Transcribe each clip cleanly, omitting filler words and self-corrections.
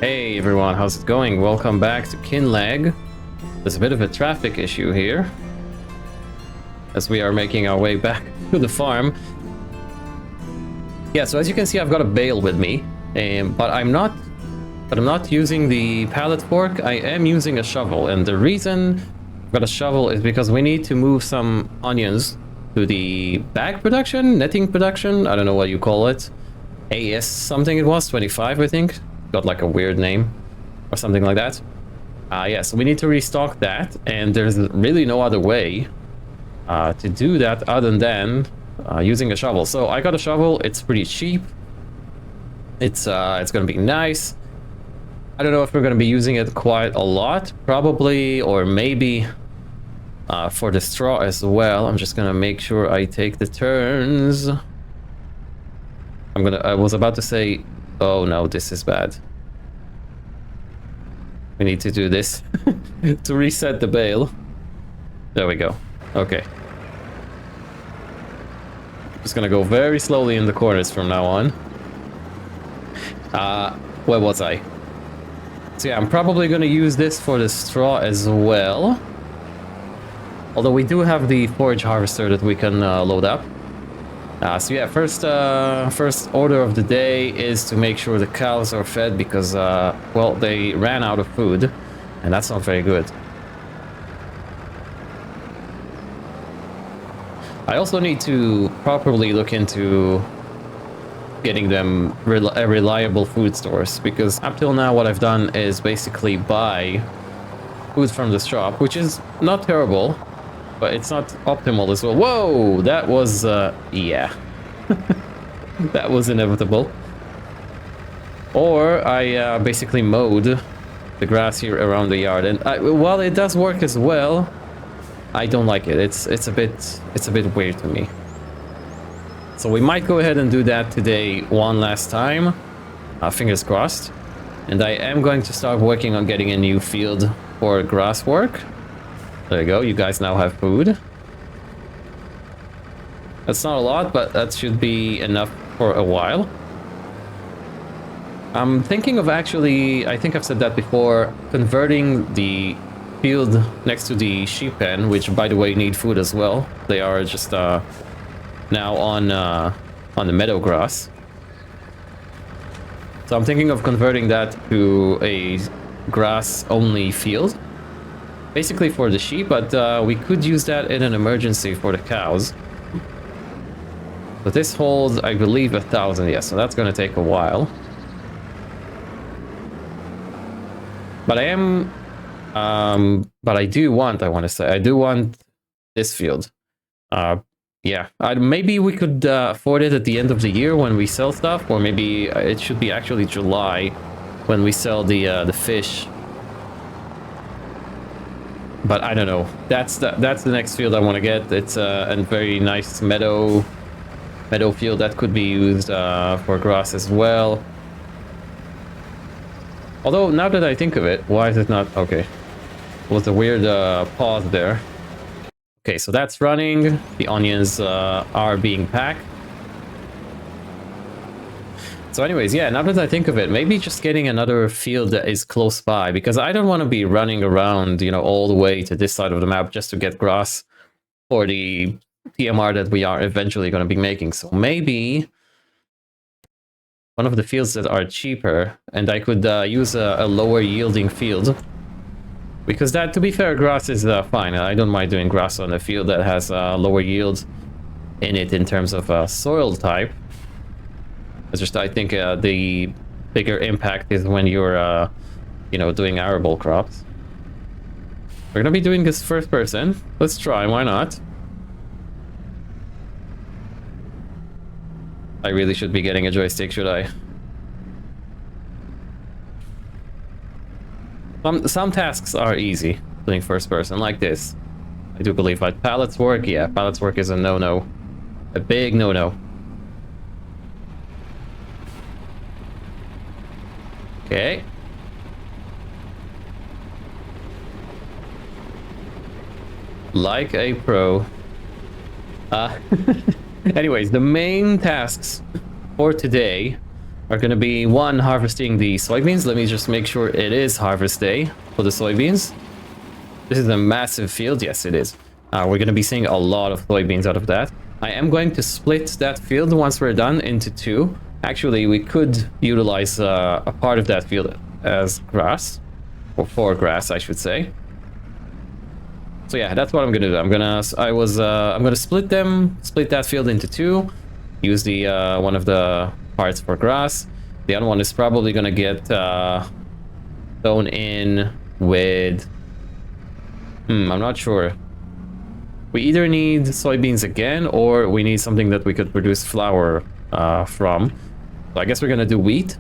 Hey everyone, how's it going? Welcome back to Kinlaig. There's a bit of a traffic issue here as we are making our way back to the farm. Yeah, so as you can see, I've got a bale with me, but I'm not using the pallet fork. I am using a shovel, and the reason I've got a shovel is because we need to move some onions to the bag production, netting production. I don't know what you call it. AS something it was, 25 I think. Got like a weird name or something like that. Yeah, so we need to restock that, and there's really no other way to do that other than using a shovel. So I got a shovel. It's pretty cheap. It's gonna be nice. I don't know if we're gonna be using it quite a lot, probably, or maybe for the straw as well. I'm just gonna make sure I take the turns. I was about to say, oh no, this is bad. We need to do this to reset the bale. There we go. Okay. Just gonna go very slowly in the corners from now on. Where was I? So yeah, I'm probably gonna use this for the straw as well. Although we do have the forage harvester that we can load up. So yeah, first order of the day is to make sure the cows are fed because, well, they ran out of food, and that's not very good. I also need to properly look into getting them reliable food stores, because up till now what I've done is basically buy food from the shop, which is not terrible. But it's not optimal as well. Whoa, that was, yeah. That was inevitable. Or I basically mowed the grass here around the yard, and while it does work as well, I don't like it. It's a bit weird to me. So we might go ahead and do that today one last time. Fingers crossed. And I am going to start working on getting a new field for grass work. There you go, you guys now have food. That's not a lot, but that should be enough for a while. I'm thinking of actually, I think I've said that before, converting the field next to the sheep pen, which by the way need food as well. They are just now on the meadow grass. So I'm thinking of converting that to a grass-only field. Basically for the sheep, but we could use that in an emergency for the cows. But this holds, I believe, 1,000. Yes, so that's going to take a while. But I am, but I do want, I want to say, I do want this field. Yeah, maybe we could afford it at the end of the year when we sell stuff, or maybe it should be actually July when we sell the fish. But I don't know. That's the next field I want to get. It's a very nice meadow field that could be used for grass as well. Although now that I think of it, why is it not okay? Was a weird pause there. Okay, so that's running. The onions are being packed. So anyways, yeah, now that I think of it, maybe just getting another field that is close by, because I don't want to be running around, you know, all the way to this side of the map just to get grass for the TMR that we are eventually going to be making. So maybe one of the fields that are cheaper, and I could use a lower yielding field. Because that, to be fair, grass is fine. I don't mind doing grass on a field that has lower yield in it in terms of soil type. It's just, I think the bigger impact is when you're, you know, doing arable crops. We're gonna be doing this first person. Let's try, why not? I really should be getting a joystick, should I? Some tasks are easy, doing first person, like this. I do believe, like pallets work, yeah, pallets work is a no-no. A big no-no. Okay. Like a pro. Anyways, the main tasks for today are going to be one, harvesting the soybeans. Let me just make sure it is harvest day for the soybeans. This is a massive field. Yes, it is. We're going to be seeing a lot of soybeans out of that. I am going to split that field once we're done into two. Actually, we could utilize a part of that field as grass, or for grass, I should say. So yeah, that's what I'm gonna do. I'm gonna split that field into two. Use the one of the parts for grass. The other one is probably gonna get sown in with. I'm not sure. We either need soybeans again, or we need something that we could produce flour from. So I guess we're gonna do wheat.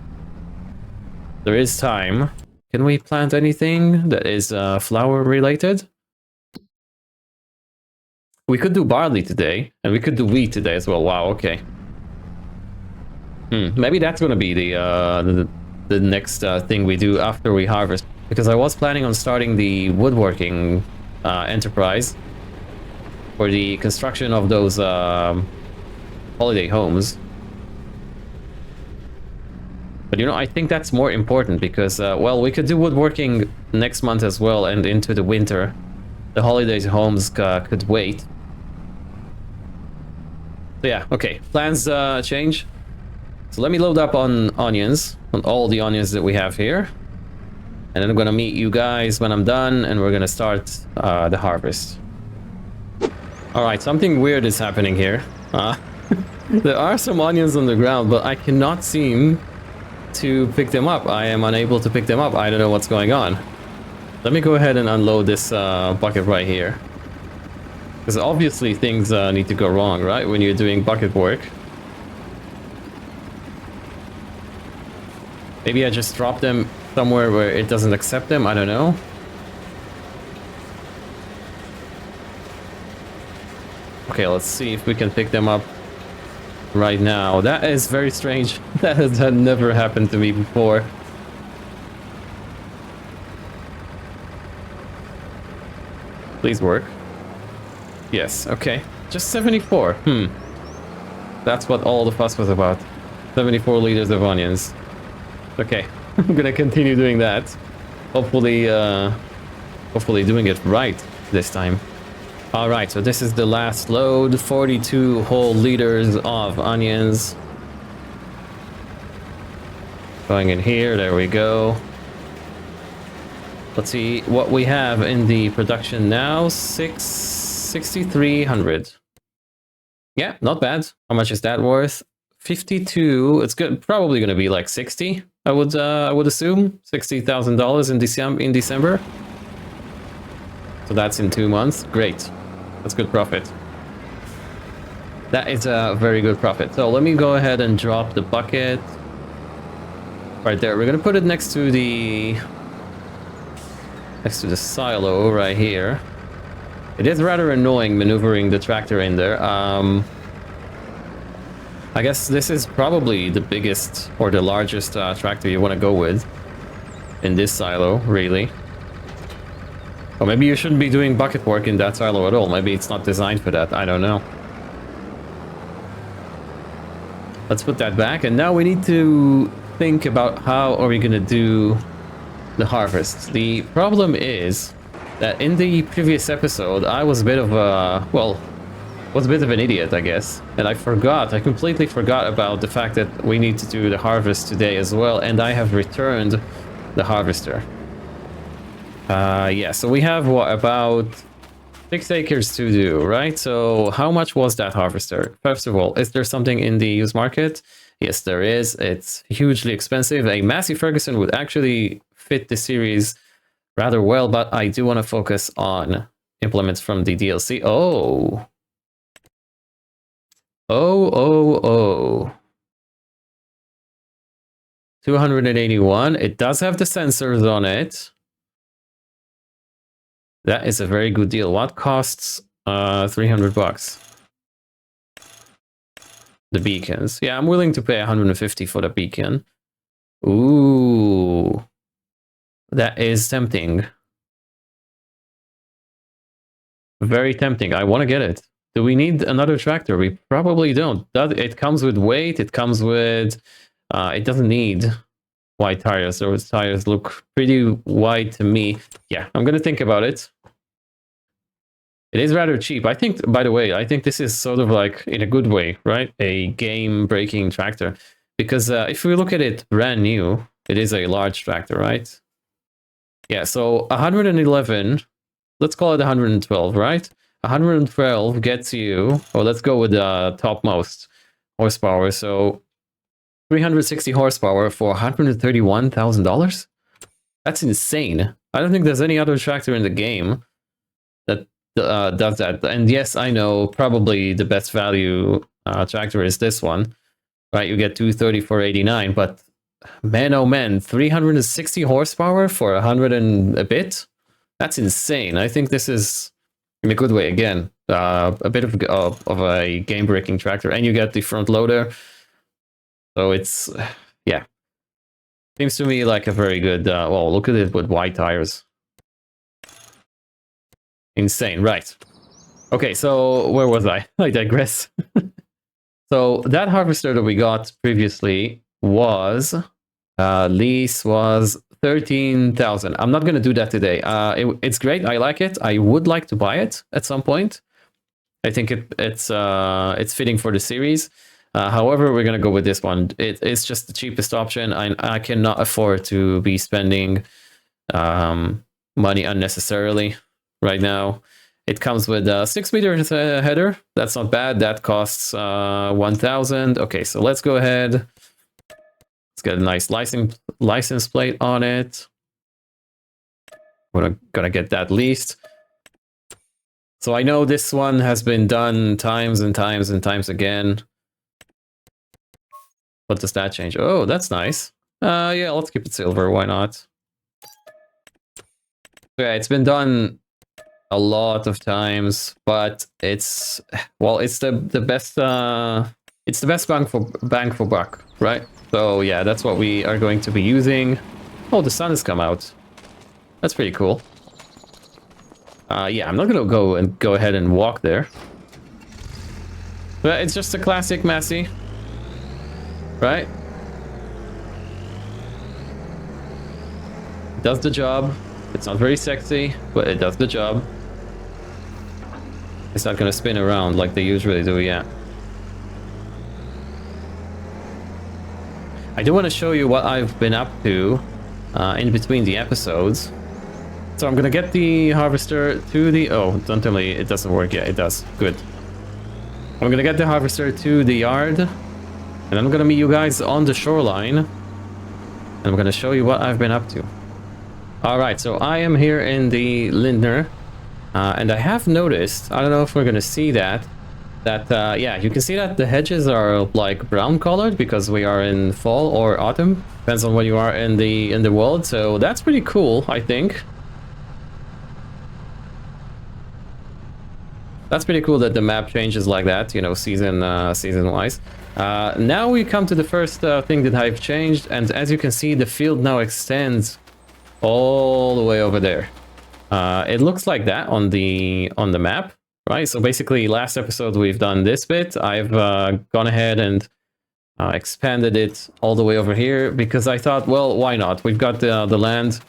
There is time. Can we plant anything that is flour related? We could do barley today, and we could do wheat today as well. Wow, okay. Maybe that's gonna be the next thing we do after we harvest. Because I was planning on starting the woodworking enterprise for the construction of those holiday homes. But you know, I think that's more important because, well, we could do woodworking next month as well and into the winter. The holiday homes could wait. So yeah, okay, plans change. So let me load up on onions, on all the onions that we have here. And then I'm gonna meet you guys when I'm done, and we're gonna start the harvest. Alright, something weird is happening here. There are some onions on the ground, but I cannot seem to pick them up. I am unable to pick them up. I don't know what's going on. Let me go ahead and unload this bucket right here. Because obviously things need to go wrong, right? When you're doing bucket work. Maybe I just drop them somewhere where it doesn't accept them. I don't know. Okay, let's see if we can pick them up right now. That is very strange. That has never happened to me before. Please work. Yes, okay. Just 74. That's what all the fuss was about. 74 liters of onions. Okay, I'm gonna continue doing that. Hopefully, hopefully doing it right this time. All right, so this is the last load. 42 whole liters of onions. Going in here, there we go. Let's see what we have in the production now. 6,300. Yeah, not bad. How much is that worth? 52. It's good. Probably going to be like 60. I would assume $60,000 in December. So that's in 2 months. Great. That's good profit. That is a very good profit. So let me go ahead and drop the bucket right there. We're going to put it next to the silo right here. It is rather annoying maneuvering the tractor in there. I guess this is probably the biggest or the largest tractor you want to go with in this silo, really. Or maybe you shouldn't be doing bucket work in that silo at all. Maybe it's not designed for that. I don't know. Let's put that back. And now we need to think about how are we going to do the harvest. The problem is that in the previous episode, I was a bit of a, well, was a bit of an idiot, I guess. And I completely forgot about the fact that we need to do the harvest today as well. And I have returned the harvester. Yeah, so we have, what, about 6 acres to do, right? So how much was that harvester? First of all, is there something in the used market? Yes, there is. It's hugely expensive. A Massey Ferguson would actually fit the series rather well, but I do want to focus on implements from the DLC. Oh. 281. It does have the sensors on it. That is a very good deal. What costs 300 bucks? The beacons. Yeah, I'm willing to pay 150 for the beacon. Ooh. That is tempting. Very tempting. I want to get it. Do we need another tractor? We probably don't. It comes with weight. It comes with It doesn't need wide tires. Those tires look pretty wide to me. Yeah, I'm gonna think about it. It is rather cheap. I think, by the way, I think this is sort of like, in a good way, right? A game-breaking tractor. Because if we look at it brand new, it is a large tractor, right? Yeah, so 111, let's call it 112, right? 112 gets you, well, let's go with the topmost horsepower. So 360 horsepower for $131,000? That's insane. I don't think there's any other tractor in the game that does that. And yes, I know probably the best value tractor is this one, right? You get 230 for 89, but man, oh man, 360 horsepower for 100 and a bit? That's insane. I think this is, in a good way, again, a bit of a game-breaking tractor. And you get the front loader. So it's, yeah. Seems to me like a very good, well, look at it with wide tires. Insane, right. Okay, so where was I? I digress. So that harvester that we got previously was, lease was 13,000. I'm not going to do that today. It's great. I like it. I would like to buy it at some point. I think it's fitting for the series. However, we're going to go with this one. It's just the cheapest option. I cannot afford to be spending money unnecessarily right now. It comes with a 6-meter header. That's not bad. That costs 1,000. Okay, so let's go ahead. Let's get a nice license plate on it. We're gonna get that leased. So I know this one has been done times and times and times again. What does that change? Oh, that's nice. Yeah, let's keep it silver. Why not? Yeah, it's been done a lot of times, but it's, well, it's the best bang for buck, right? So yeah, that's what we are going to be using. Oh, the sun has come out. That's pretty cool. Yeah, I'm not gonna go ahead and walk there. But it's just a classic Massey, right? It does the job. It's not very sexy, but it does the job. It's not gonna spin around like they usually do, yeah. I do want to show you what I've been up to in between the episodes. So I'm gonna get the harvester to the... Oh, don't tell me it doesn't work. Yeah, it does. Good. I'm gonna get the harvester to the yard, and I'm gonna meet you guys on the shoreline, and I'm gonna show you what I've been up to. Alright, so I am here in the Lindner, and I have noticed, I don't know if we're gonna see that, yeah, you can see that the hedges are like brown colored because we are in fall or autumn, depends on where you are in the world, so that's pretty cool, I think. That's pretty cool that the map changes like that, you know, season-wise. Now we come to the first thing that I've changed, and as you can see, the field now extends all the way over there. It looks like that on the map, right? So basically, last episode we've done this bit. I've gone ahead and expanded it all the way over here because I thought, well, why not? We've got the land.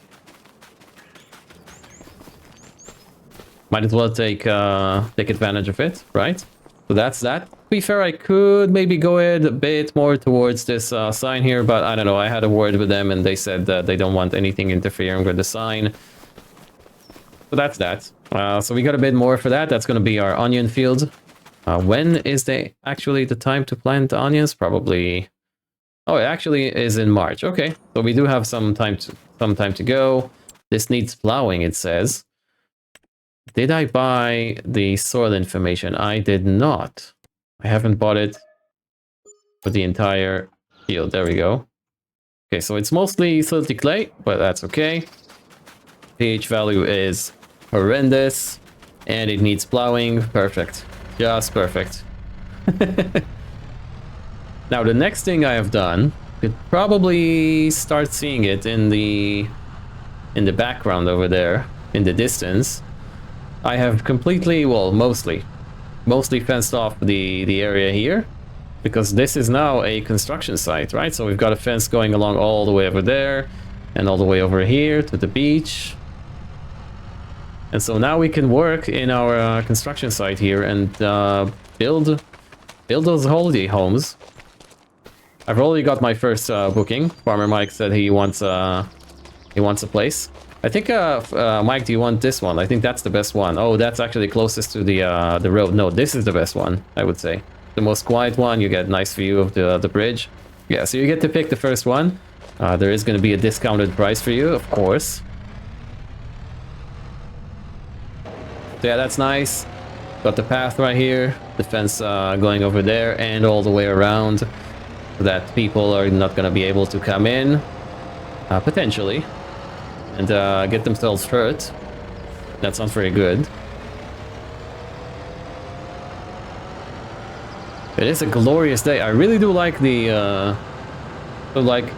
Might as well take advantage of it, right? So that's that. To be fair, I could maybe go ahead a bit more towards this sign here, but I don't know. I had a word with them and they said that they don't want anything interfering with the sign. So that's that. So we got a bit more for that. That's going to be our onion field. When is actually the time to plant onions? Probably... Oh, it actually is in March. Okay, so we do have some time to go. This needs plowing, it says. Did I buy the soil information? I did not. I haven't bought it for the entire field. There we go. Okay, so it's mostly silty clay, but that's okay. pH value is horrendous, and it needs plowing. Perfect. Just perfect. Now, the next thing I have done, you could probably start seeing it in the background over there, in the distance. I have completely, well, mostly fenced off the area here. because this is now a construction site, right? So we've got a fence going along all the way over there and all the way over here to the beach. And so now we can work in our construction site here and build those holiday homes. I've already got my first booking. Farmer Mike said he wants a place. I think, Mike, do you want this one? I think that's the best one. Oh, that's actually closest to the road. No, this is the best one, I would say. The most quiet one. You get a nice view of the bridge. Yeah, so you get to pick the first one. There is going to be a discounted price for you, of course. So yeah, that's nice. Got the path right here. The fence going over there and all the way around, so that people are not going to be able to come in, potentially, and get themselves hurt. That's not very good. It is a glorious day. I really do like the like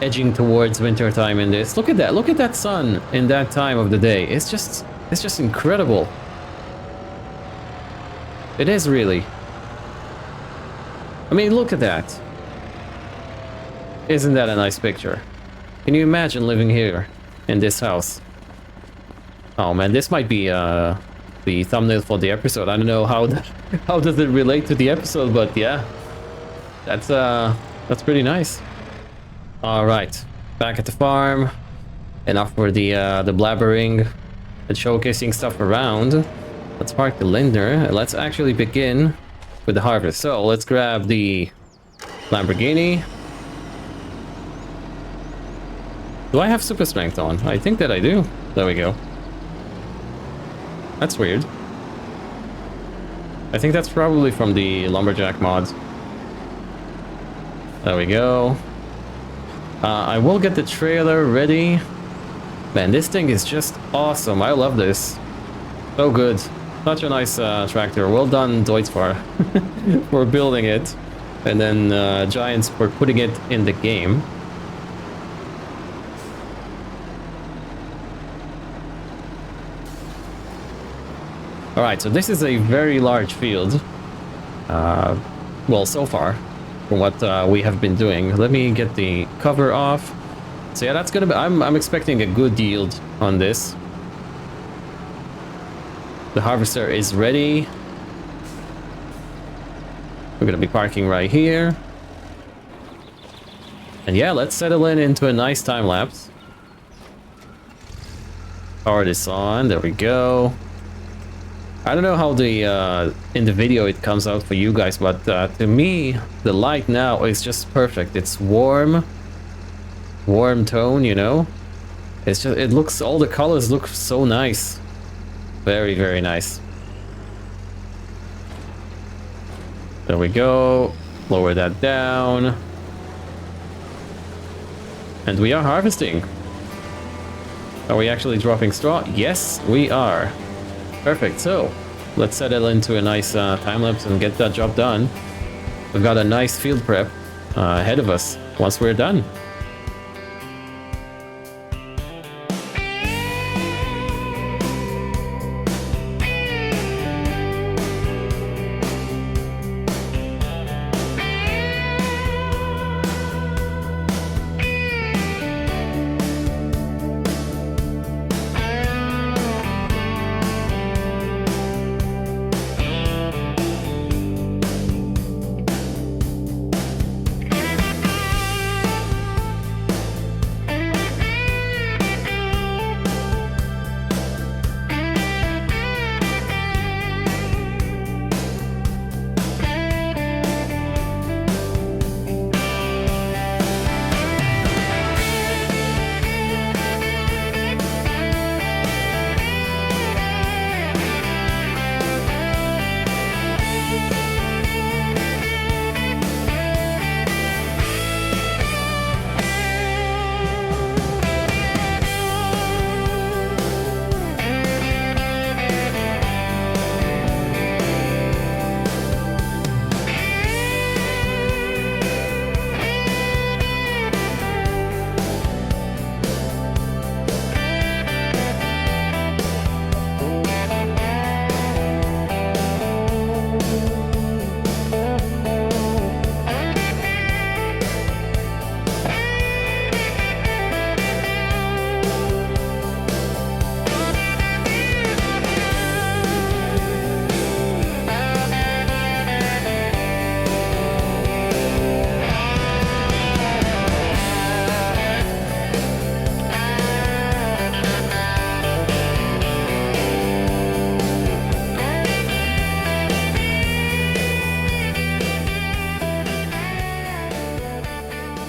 edging towards winter time in this. Look at that. Look at that sun in that time of the day. It's just incredible. It is really. I mean, look at that. Isn't that a nice picture? Can you imagine living here in this house? Oh man, this might be the thumbnail for the episode. I don't know how how does it relate to the episode, but yeah, that's pretty nice. All right, back at the farm. Enough for the blabbering and showcasing stuff around. Let's park the Lindner. Let's actually begin with the harvest. So let's grab the Lamborghini. Do I have super strength on? I think that I do. There we go. That's weird. I think that's probably from the lumberjack mods. There we go. I will get the trailer ready. Man, this thing is just awesome. I love this. So good. Such a nice tractor. Well done, Deutzfar, for building it. And then Giants for putting it in the game. Alright, so this is a very large field. Well, so far, from what we have been doing. Let me get the cover off. So yeah, that's gonna be... I'm expecting a good yield on this. The harvester is ready. We're gonna be parking right here. And yeah, let's settle into a nice time lapse. Power this on, there we go. I don't know how the in the video it comes out for you guys, but to me, the light now is just perfect. It's warm tone, you know? It's just, it looks, all the colors look so nice. Very, very nice. There we go. Lower that down. And we are harvesting. Are we actually dropping straw? Yes, we are. Perfect. So, let's settle into a nice time-lapse and get that job done. We've got a nice field prep ahead of us once we're done.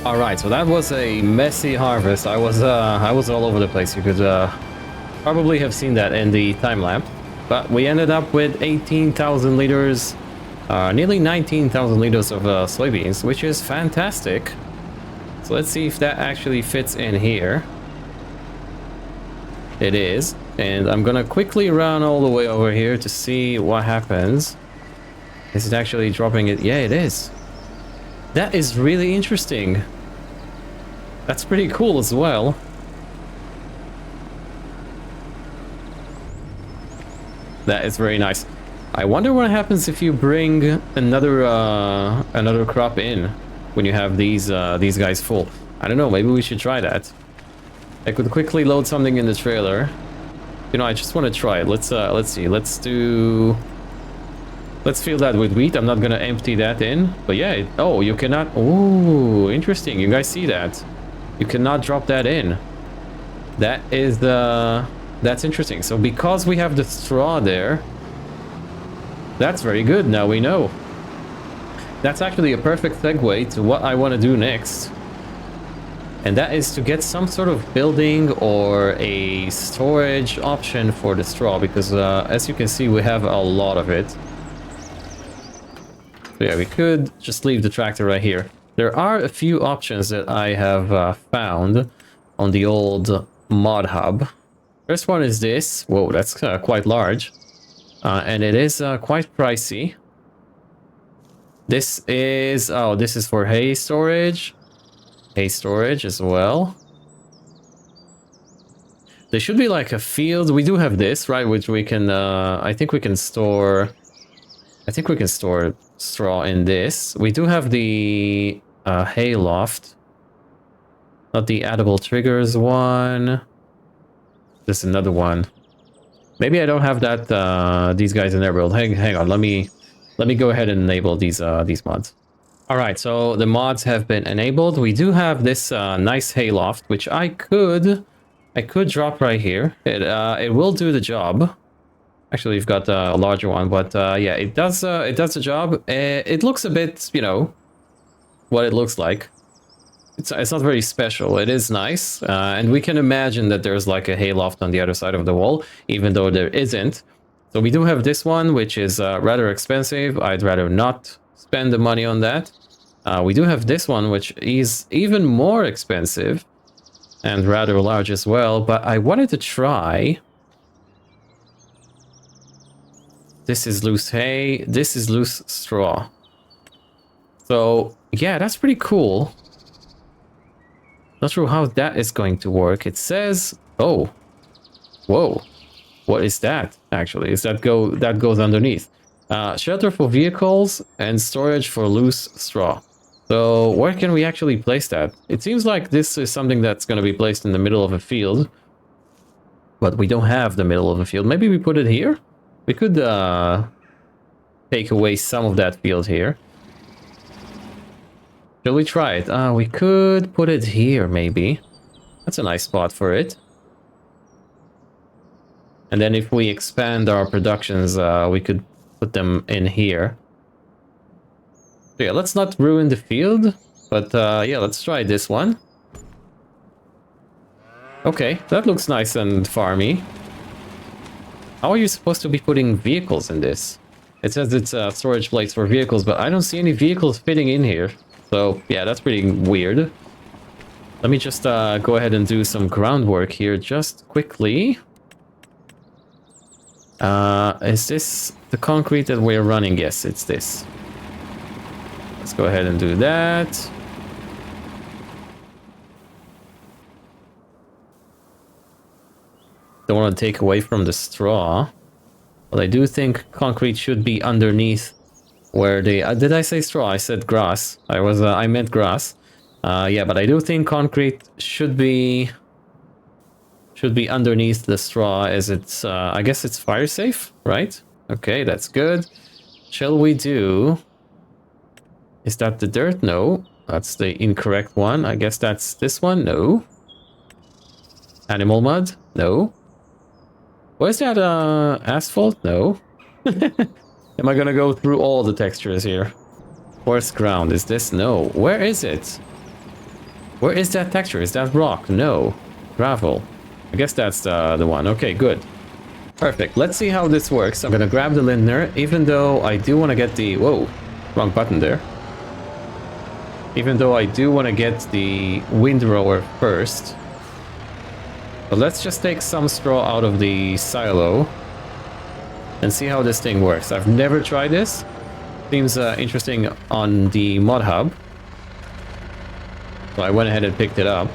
All right, so that was a messy harvest. I was all over the place. You could probably have seen that in the time lapse, but we ended up with 18,000 liters, nearly 19,000 liters of soybeans, which is fantastic. So let's see if that actually fits in here. It is, and I'm gonna quickly run all the way over here to see what happens. Is it actually dropping it? Yeah, it is. That is really interesting. That's pretty cool as well. That is very nice. I wonder what happens if you bring another crop in when you have these guys full. I don't know, maybe we should try that. I could quickly load something in the trailer. You know, I just want to try it. Let's see. Let's fill that with wheat. I'm not gonna empty that in, but yeah. Oh, you cannot. Oh, interesting. You guys see that? You cannot drop that in. That is that's interesting. So because we have the straw there, that's very good. Now we know. That's actually a perfect segue to what I want to do next. And that is to get some sort of building or a storage option for the straw, because as you can see, we have a lot of it. So yeah, we could just leave the tractor right here. There are a few options that I have found on the old mod hub. First one is this. Whoa, that's quite large. And it is quite pricey. This is... Oh, this is for hay storage. Hay storage as well. There should be like a field. We do have this, right? Which we can... I think we can store... I think we can store straw in this. We do have the hay loft. Not the edible triggers one. There's another one. Maybe I don't have that these guys in there build. Hang on, let me go ahead and enable these mods. All right, so the mods have been enabled. We do have this nice hay loft, which I could drop right here. It will do the job. Actually, we've got a larger one, but yeah, it does the job. It looks a bit, you know, what it looks like. It's not very special. It is nice, and we can imagine that there's like a hay loft on the other side of the wall, even though there isn't. So we do have this one, which is rather expensive. I'd rather not spend the money on that. We do have this one, which is even more expensive and rather large as well. But I wanted to try. This is loose hay. This is loose straw. So yeah, that's pretty cool. Not sure how that is going to work. It says, oh, whoa, what is that? Actually, is that goes underneath? Shelter for vehicles and storage for loose straw. So where can we actually place that? It seems like this is something that's going to be placed in the middle of a field, but we don't have the middle of a field. Maybe we put it here. We could take away some of that field here. Shall we try it? We could put it here, maybe. That's a nice spot for it. And then if we expand our productions, we could put them in here. So yeah, let's not ruin the field, but yeah, let's try this one. Okay, that looks nice and farmy. How are you supposed to be putting vehicles in this? It says it's storage plates for vehicles, but I don't see any vehicles fitting in here. So yeah, that's pretty weird. Let me just go ahead and do some groundwork here just quickly. Is this the concrete that we're running? Yes, it's this. Let's go ahead and do that. Don't want to take away from the straw. But I do think concrete should be underneath where they... did I say straw? I said grass. I meant grass. Yeah, but I do think concrete should be underneath the straw, as it's... I guess it's fire safe, right? Okay, that's good. Shall we do... Is that the dirt? No. That's the incorrect one. I guess that's this one? No. Animal mud? No. Where's that asphalt? No. Am I gonna go through all the textures here? Coarse ground, is this? No. Where is it? Where is that texture? Is that rock? No. Gravel. I guess that's the one. Okay, good. Perfect. Let's see how this works. I'm gonna grab the Lindner, even though I do want to get the... Whoa, wrong button there. Even though I do want to get the windrower first. But let's just take some straw out of the silo and see how this thing works. I've never tried this. Seems interesting on the mod hub. So I went ahead and picked it up.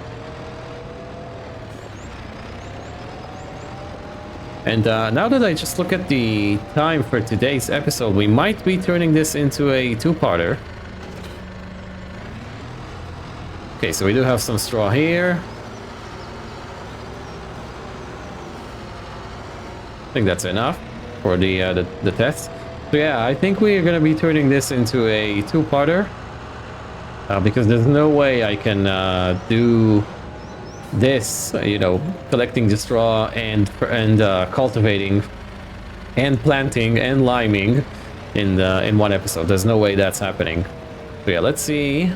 And now that I just look at the time for today's episode, we might be turning this into a two-parter. Okay, so we do have some straw here. I think that's enough for the test. So yeah, I think we are going to be turning this into a two-parter. Because there's no way I can do this, you know, collecting the straw and cultivating and planting and liming in one episode. There's no way that's happening. So yeah, let's see.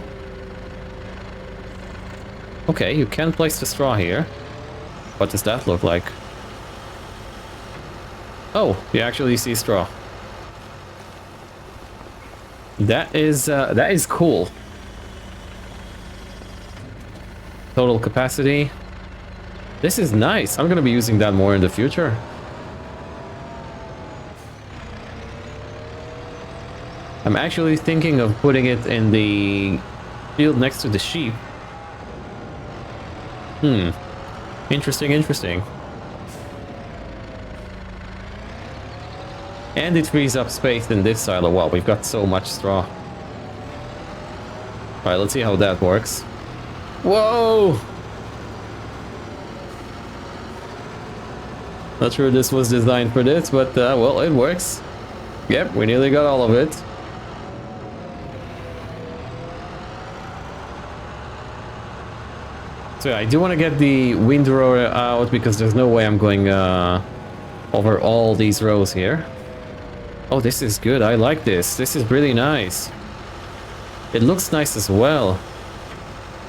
Okay, you can place the straw here. What does that look like? Oh, you actually see straw. That is cool. Total capacity. This is nice. I'm gonna be using that more in the future. I'm actually thinking of putting it in the field next to the sheep. Interesting, interesting. And it frees up space in this silo. Wow, we've got so much straw. Alright, let's see how that works. Whoa! Not sure this was designed for this, but well, it works. Yep, we nearly got all of it. So yeah, I do want to get the windrower out because there's no way I'm going over all these rows here. Oh, this is good. I like this. This is really nice. It looks nice as well.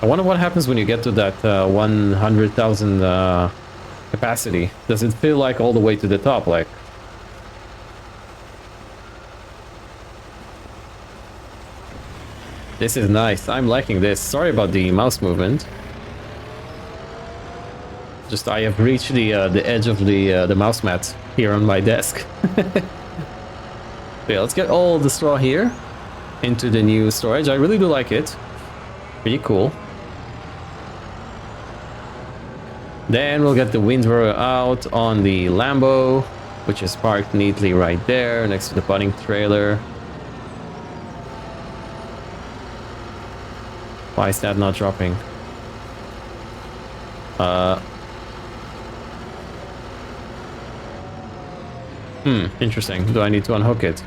I wonder what happens when you get to that 100,000 capacity. Does it feel like all the way to the top? Like, this is nice. I'm liking this. Sorry about the mouse movement. Just I have reached the edge of the mouse mat here on my desk. Yeah, let's get all the straw here into the new storage. I really do like it. Pretty cool. Then we'll get the windrower out on the Lambo, which is parked neatly right there next to the putting trailer. Why is that not dropping? Interesting. Do I need to unhook it?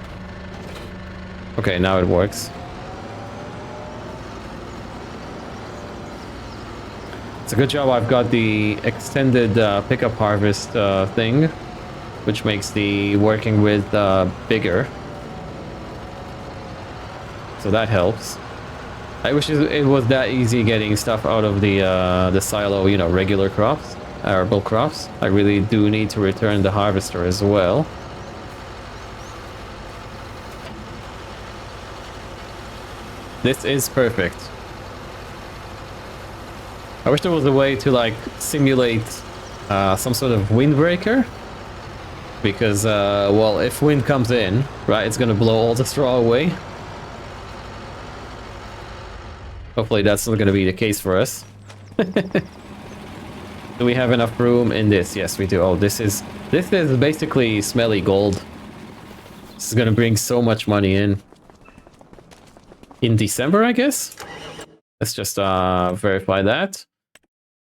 Okay, now it works. It's a good job I've got the extended pickup harvest thing, which makes the working with bigger. So that helps. I wish it was that easy getting stuff out of the silo, you know, regular crops, arable crops. I really do need to return the harvester as well. This is perfect. I wish there was a way to like simulate some sort of windbreaker, because well, if wind comes in, right, it's gonna blow all the straw away. Hopefully that's not gonna be the case for us. Do we have enough room in this? Yes, we do. Oh, this is basically smelly gold. This is gonna bring so much money in December, I guess. Let's just verify that.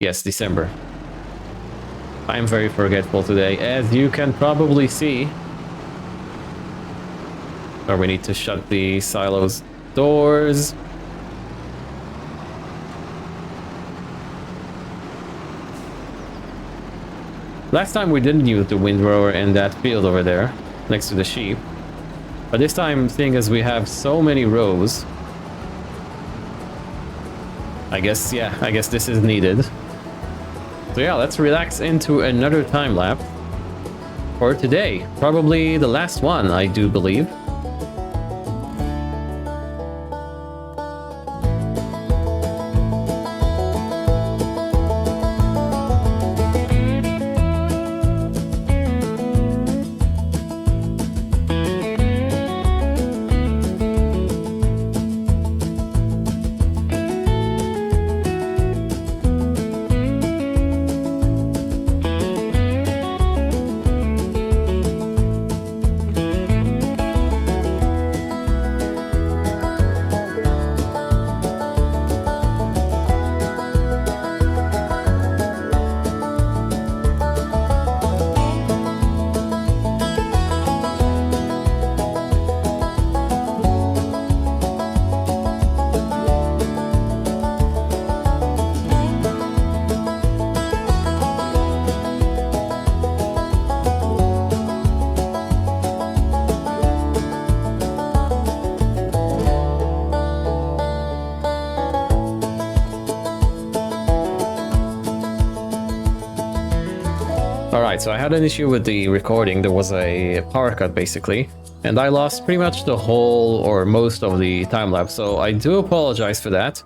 Yes, December. I'm very forgetful today, as you can probably see. Or we need to shut the silos doors. Last time we didn't use the windrower in that field over there, next to the sheep. But this time, seeing as we have so many rows, I guess, yeah, I guess this is needed. So yeah, let's relax into another time lapse for today. Probably the last one, I do believe. Alright, so I had an issue with the recording. There was a power cut basically, and I lost pretty much the whole or most of the time lapse, so I do apologize for that.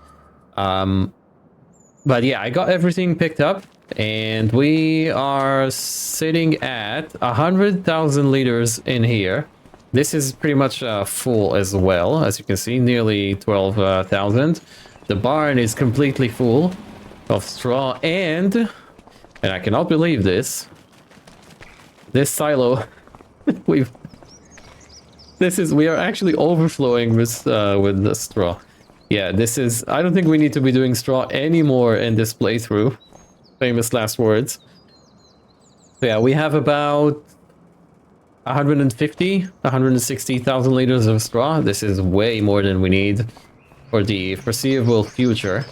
But yeah, I got everything picked up, and we are sitting at 100,000 liters in here. This is pretty much full as well, as you can see, nearly 12,000. The barn is completely full of straw, and I cannot believe this. This silo, we are actually overflowing with the straw. Yeah, this is, I don't think we need to be doing straw anymore in this playthrough. Famous last words. So yeah, we have about 160,000 liters of straw. This is way more than we need for the foreseeable future.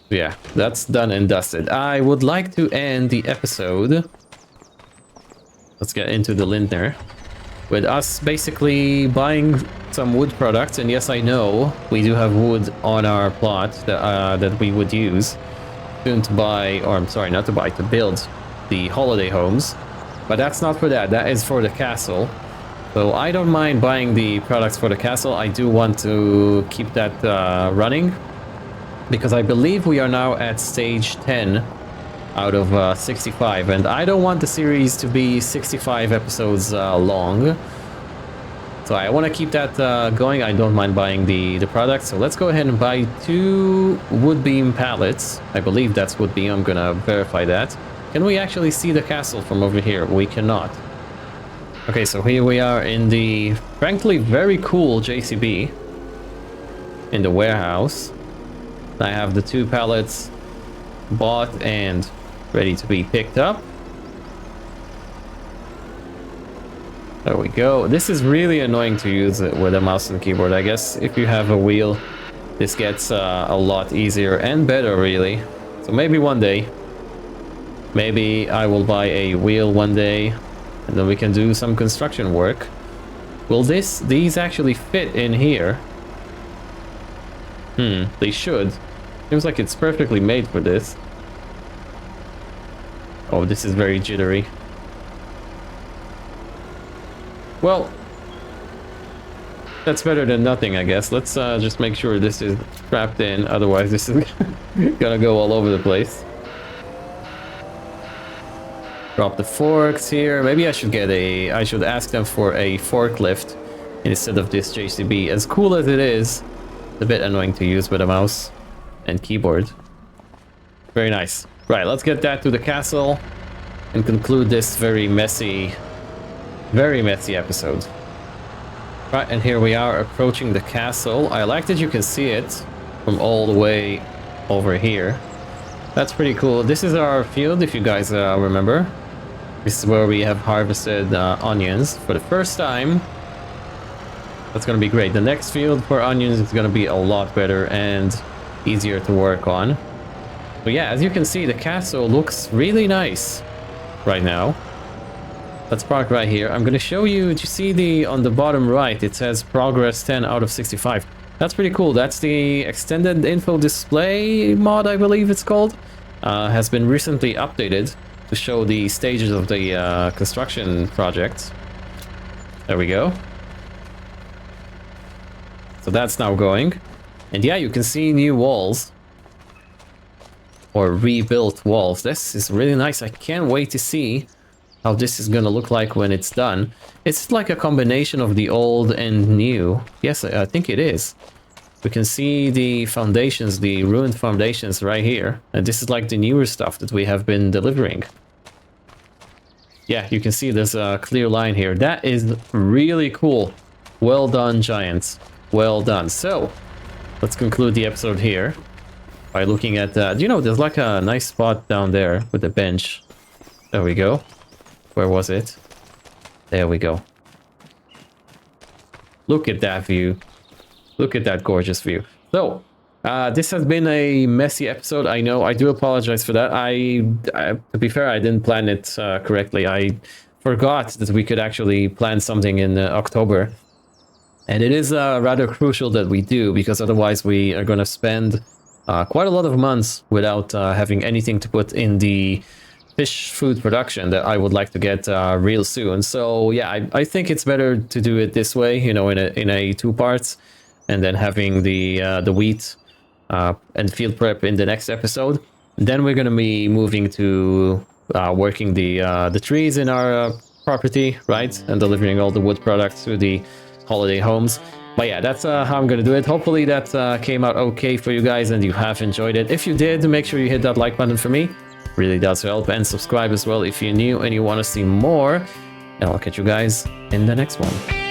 Yeah, that's done and dusted. I would like to end the episode. Let's get into the Lindner. With us basically buying some wood products, and yes, I know we do have wood on our plot that we would use soon to buy, or I'm sorry, not to buy, to build the holiday homes. But that's not for that, that is for the castle. So I don't mind buying the products for the castle. I do want to keep that running, because I believe we are now at stage 10 out of 65, and I don't want the series to be 65 episodes long. So I want to keep that going. I don't mind buying the products. So let's go ahead and buy 2 wood beam pallets. I believe that's wood beam. I'm gonna verify that. Can we actually see the castle from over here? We cannot. Okay, so here we are in the frankly very cool JCB in the warehouse. I have the 2 pallets bought and ready to be picked up. There we go. This is really annoying to use it with a mouse and keyboard. I guess if you have a wheel, this gets a lot easier and better, really. So maybe one day, maybe I will buy a wheel one day, and then we can do some construction work. Will these actually fit in here? They should. Seems like it's perfectly made for this. Oh, this is very jittery. Well, that's better than nothing, I guess. Let's just make sure this is strapped in, otherwise this is gonna go all over the place. Drop the forks here. Maybe I should I should ask them for a forklift instead of this JCB. As cool as it is, it's a bit annoying to use with a mouse and keyboard. Very nice. Right, let's get that to the castle and conclude this very messy episode. Right, and here we are approaching the castle. I like that you can see it from all the way over here. That's pretty cool. This is our field, if you guys remember. This is where we have harvested onions for the first time. That's gonna be great. The next field for onions is gonna be a lot better and easier to work on. But yeah, as you can see, the castle looks really nice right now. Let's park right here. I'm going to show you, do you see on the bottom right, it says progress 10 out of 65. That's pretty cool. That's the extended info display mod, I believe it's called. Has been recently updated to show the stages of the construction project. There we go. So that's now going. And yeah, you can see new walls. Or rebuilt walls. This is really nice. I can't wait to see how this is gonna look like when it's done. It's like a combination of the old and new. Yes, I think it is. We can see the foundations, the ruined foundations right here. And this is like the newer stuff that we have been delivering. Yeah, you can see there's a clear line here. That is really cool. Well done, Giants. Well done. So, let's conclude the episode here by looking at you know, there's like a nice spot down there with the bench. There we go. Where was it? There we go. Look at that view. Look at that gorgeous view. So, this has been a messy episode. I know. I do apologize for that. To be fair, I didn't plan it correctly. I forgot that we could actually plan something in October. And it is rather crucial that we do, because otherwise we are going to spend quite a lot of months without having anything to put in the fish food production that I would like to get real soon. So yeah, I think it's better to do it this way, you know, in a two parts, and then having the wheat and field prep in the next episode. Then we're going to be moving to working the trees in our property, right, and delivering all the wood products to the holiday homes. But yeah, that's how I'm gonna do it. Hopefully that came out okay for you guys and you have enjoyed it. If you did, make sure you hit that like button for me. Really does help. And subscribe as well if you're new and you want to see more. And I'll catch you guys in the next one.